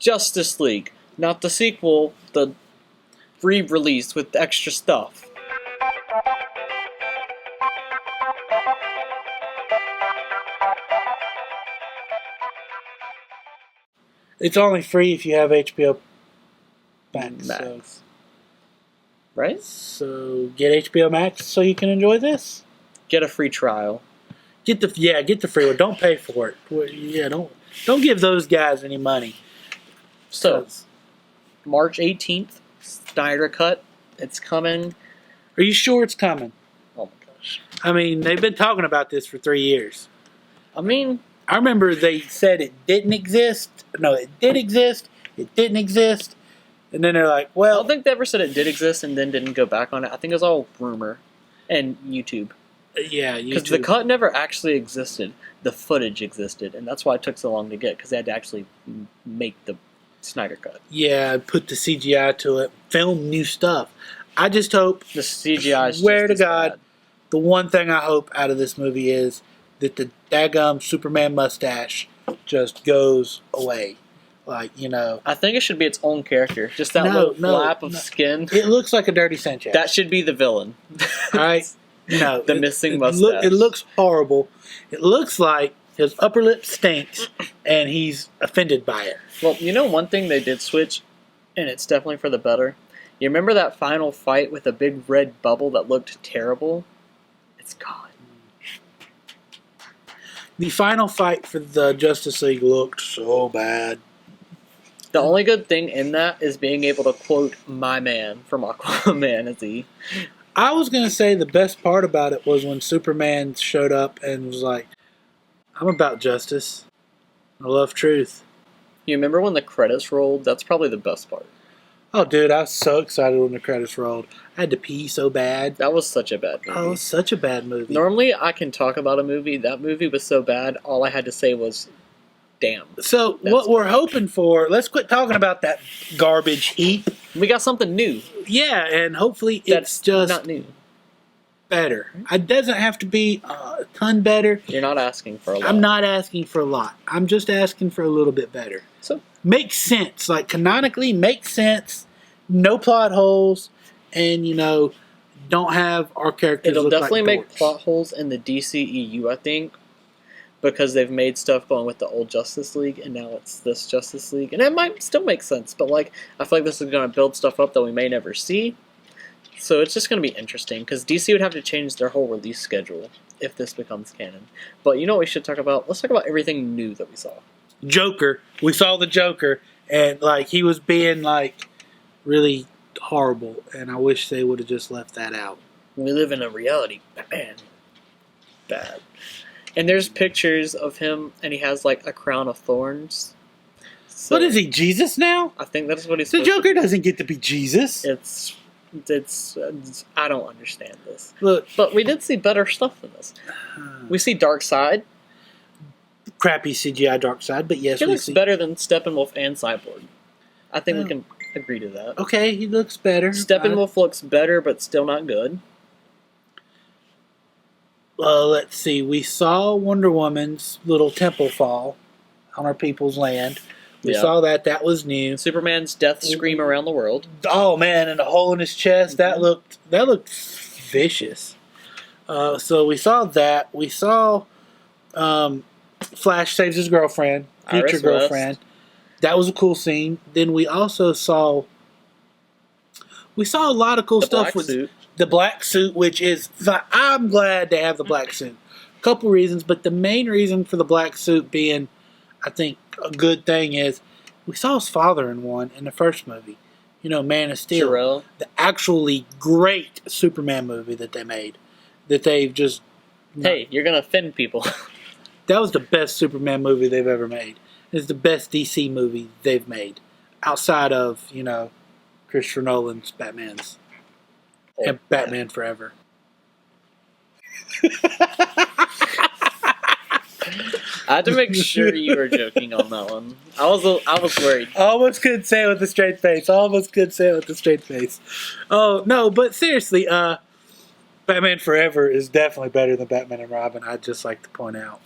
Justice League, not the sequel, the re-release with extra stuff. It's only free if you have HBO Max. Right? So get HBO Max so you can enjoy this. Get a free trial. Get the free one. Don't pay for it. Yeah, don't give those guys any money. So, March 18th, Snyder Cut. It's coming. Are you sure it's coming? Oh my gosh. I mean, they've been talking about this for 3 years. I mean, I remember they said it didn't exist. No, it did exist. It didn't exist. And then they're like, well... I don't think they ever said it did exist and then didn't go back on it. I think it was all rumor and YouTube. Yeah, YouTube. Because the cut never actually existed. The footage existed. And that's why it took so long to get, because they had to actually make the Snyder Cut. Yeah, put the CGI to it. Film new stuff. I just hope... The CGI is swear just to God, bad. The one thing I hope out of this movie is that the daggum Superman mustache just goes away. Like, you know... I think it should be its own character. Just that little flap of skin. It looks like a dirty Sanchez. That should be the villain. All right? No. The missing mustache. It looks horrible. It looks like his upper lip stinks, and he's offended by it. Well, you know one thing they did switch, and it's definitely for the better? You remember that final fight with a big red bubble that looked terrible? It's gone. The final fight for the Justice League looked so bad. The only good thing in that is being able to quote my man from Aquaman as he... I was going to say the best part about it was when Superman showed up and was like, I'm about justice. I love truth. You remember when the credits rolled? That's probably the best part. Oh, dude, I was so excited when the credits rolled. I had to pee so bad. That was such a bad movie. Oh, it was such a bad movie. Normally, I can talk about a movie. That movie was so bad, all I had to say was, damn. So, what we're hoping for, let's quit talking about that garbage heap. We got something new. Yeah, and hopefully it's just not new. Better. It doesn't have to be a ton better. You're not asking for a lot. I'm not asking for a lot. I'm just asking for a little bit better. So makes sense. Like canonically makes sense. No plot holes, and you know, don't have our characters. It'll look definitely like make plot holes in the DCEU, I think, because they've made stuff going with the old Justice League, and now it's this Justice League, and it might still make sense. But like, I feel like this is going to build stuff up that we may never see. So it's just going to be interesting, because DC would have to change their whole release schedule if this becomes canon. But you know what we should talk about? Let's talk about everything new that we saw. Joker. We saw the Joker, and like he was being like really horrible, and I wish they would have just left that out. We live in a reality, man. Bad. And there's pictures of him, and he has like a crown of thorns. So what is he, Jesus now? I think that's what he's. The Joker doesn't get to be Jesus. It's I don't understand this. Look, but we did see better stuff than this. We see Darkseid. Crappy CGI Darkseid, but yes, he looks better than Steppenwolf and Cyborg. I think we can agree to that. Okay, he looks better. Steppenwolf looks better, but still not good. Let's see. We saw Wonder Woman's little temple fall on our people's land. We saw that. That was new. Superman's death scream around the world. Oh man, and a hole in his chest. That looked vicious. So we saw that. We saw Flash saves his girlfriend, future girlfriend. That was a cool scene. Then we also saw a lot of cool stuff with the black suit, which is I'm glad they have the black suit. A couple reasons, but the main reason for the black suit being, I think, a good thing is we saw his father in one in the first movie. You know, Man of Steel. Jor-El. The actually great Superman movie that they made. That they've just... Hey, you're going to offend people. That was the best Superman movie they've ever made. It's the best DC movie they've made. Outside of, you know, Christopher Nolan's Batman's. And Batman Forever. I had to make sure you were joking on that one. I was worried. I almost couldn't say it with a straight face. Oh, no, but seriously, Batman Forever is definitely better than Batman and Robin, I'd just like to point out.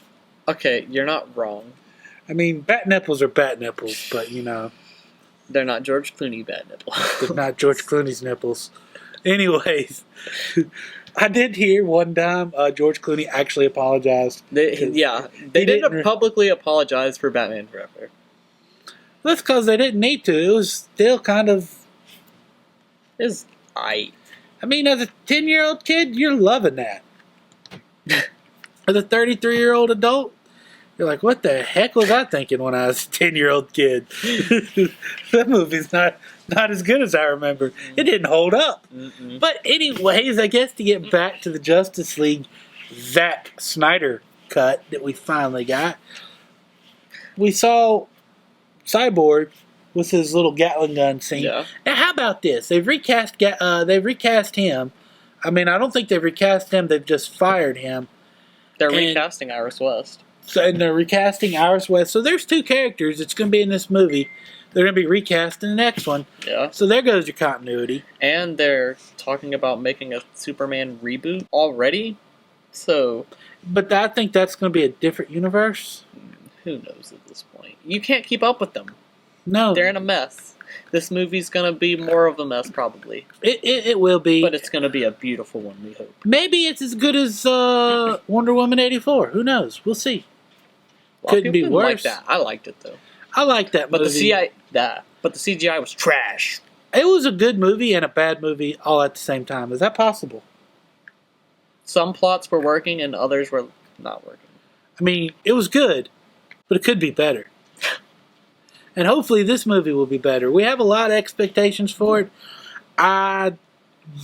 Okay, you're not wrong. I mean, bat nipples are bat nipples, but, you know. They're not George Clooney bad nipples. They're not George Clooney's nipples. Anyways, I did hear one time George Clooney actually apologized. They didn't publicly apologize for Batman Forever. That's because they didn't need to. It was still kind of... I mean, as a 10-year-old kid, you're loving that. As a 33-year-old adult, you're like, what the heck was I thinking when I was a 10-year-old kid? That movie's not as good as I remember. It didn't hold up. Mm-mm. But anyways, I guess to get back to the Justice League, that Snyder cut that we finally got, we saw Cyborg with his little Gatling gun scene. Yeah. Now, how about this? They've recast him. I mean, I don't think they've recast him. They've just fired him. They're recasting Iris West. And they're recasting Iris West. So there's two characters that's going to be in this movie. They're going to be recast in the next one. Yeah. So there goes your continuity. And they're talking about making a Superman reboot already. So... But I think that's going to be a different universe. Who knows at this point? You can't keep up with them. No. They're in a mess. This movie's going to be more of a mess, probably. It will be. But it's going to be a beautiful one, we hope. Maybe it's as good as Wonder Woman 84. Who knows? We'll see. Couldn't be worse. Like that. I liked it, though. I like that movie. But the CGI was trash. It was a good movie and a bad movie all at the same time. Is that possible? Some plots were working and others were not working. I mean, it was good, but it could be better. And hopefully this movie will be better. We have a lot of expectations for it. I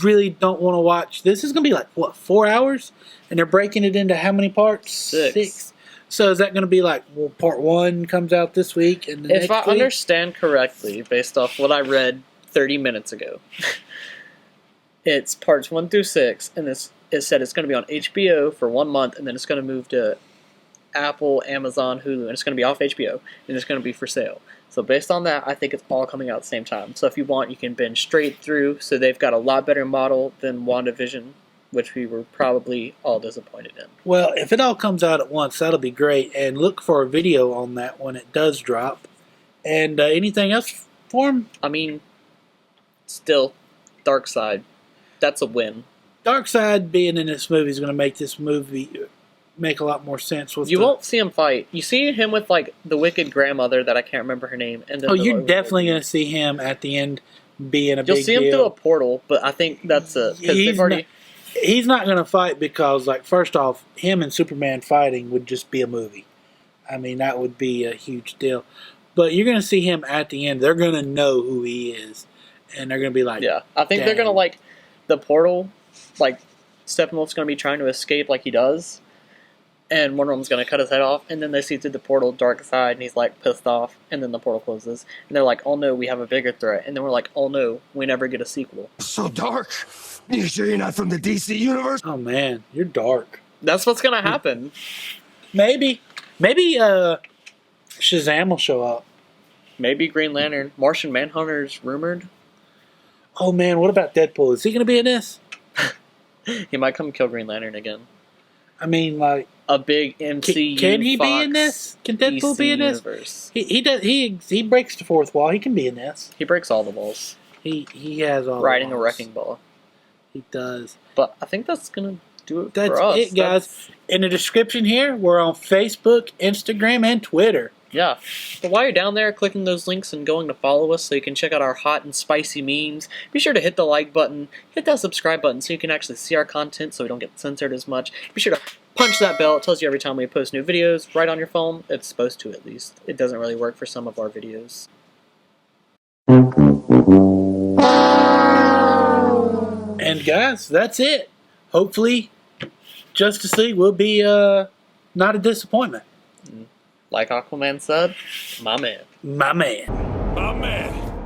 really don't want to watch. This is going to be like, what, 4 hours? And they're breaking it into how many parts? 6. So is that going to be like, well, part 1 comes out this week and the next If I week? understand correctly, based off what I read 30 minutes ago, it's parts 1 through 6, and it said it's going to be on HBO for 1 month, and then it's going to move to Apple, Amazon, Hulu, and it's going to be off HBO, and it's going to be for sale. So based on that, I think it's all coming out at the same time. So if you want, you can binge straight through. So they've got a lot better model than WandaVision, which we were probably all disappointed in. Well, if it all comes out at once, that'll be great. And look for a video on that when it does drop. And anything else for him? I mean, still, Darkseid. That's a win. Darkseid being in this movie is going to make this movie make a lot more sense. You won't see him fight. You see him with like the wicked grandmother that I can't remember her name. And then you're definitely going to see him at the end being a big deal. You'll see him through a portal, but I think that's it. He's not going to fight because, like, first off, him and Superman fighting would just be a movie. I mean, that would be a huge deal. But you're going to see him at the end. They're going to know who he is. And they're going to be like, yeah, I think they're going to, like, the portal, like, Steppenwolf's going to be trying to escape like he does. And Wonder Woman's going to cut his head off. And then they see through the portal Darkseid, and he's, like, pissed off. And then the portal closes. And they're like, oh, no, we have a bigger threat. And then we're like, oh, no, we never get a sequel. So dark. You sure you're not from the DC universe? oh, man, you're dark. That's what's going to happen. Maybe Shazam will show up. Maybe Green Lantern. Martian Manhunter's rumored. Oh, man, what about Deadpool? Is he going to be in this? He might come kill Green Lantern again. I mean, like... A big MCU Can he Fox be in this? Can Deadpool DC be in this? universe. He breaks the fourth wall. He can be in this. He breaks all the walls. He has all Riding the a walls. wrecking ball. He does. But I think that's going to do it That's for us. it, guys. In the description here, we're on Facebook, Instagram, and Twitter. Yeah. But while you're down there clicking those links and going to follow us so you can check out our hot and spicy memes, be sure to hit the like button, hit that subscribe button so you can actually see our content so we don't get censored as much. Be sure to punch that bell. It tells you every time we post new videos right on your phone. It's supposed to, at least. It doesn't really work for some of our videos. And guys, that's it. Hopefully, Justice League will be not a disappointment. Like Aquaman said, my man. My man. My man.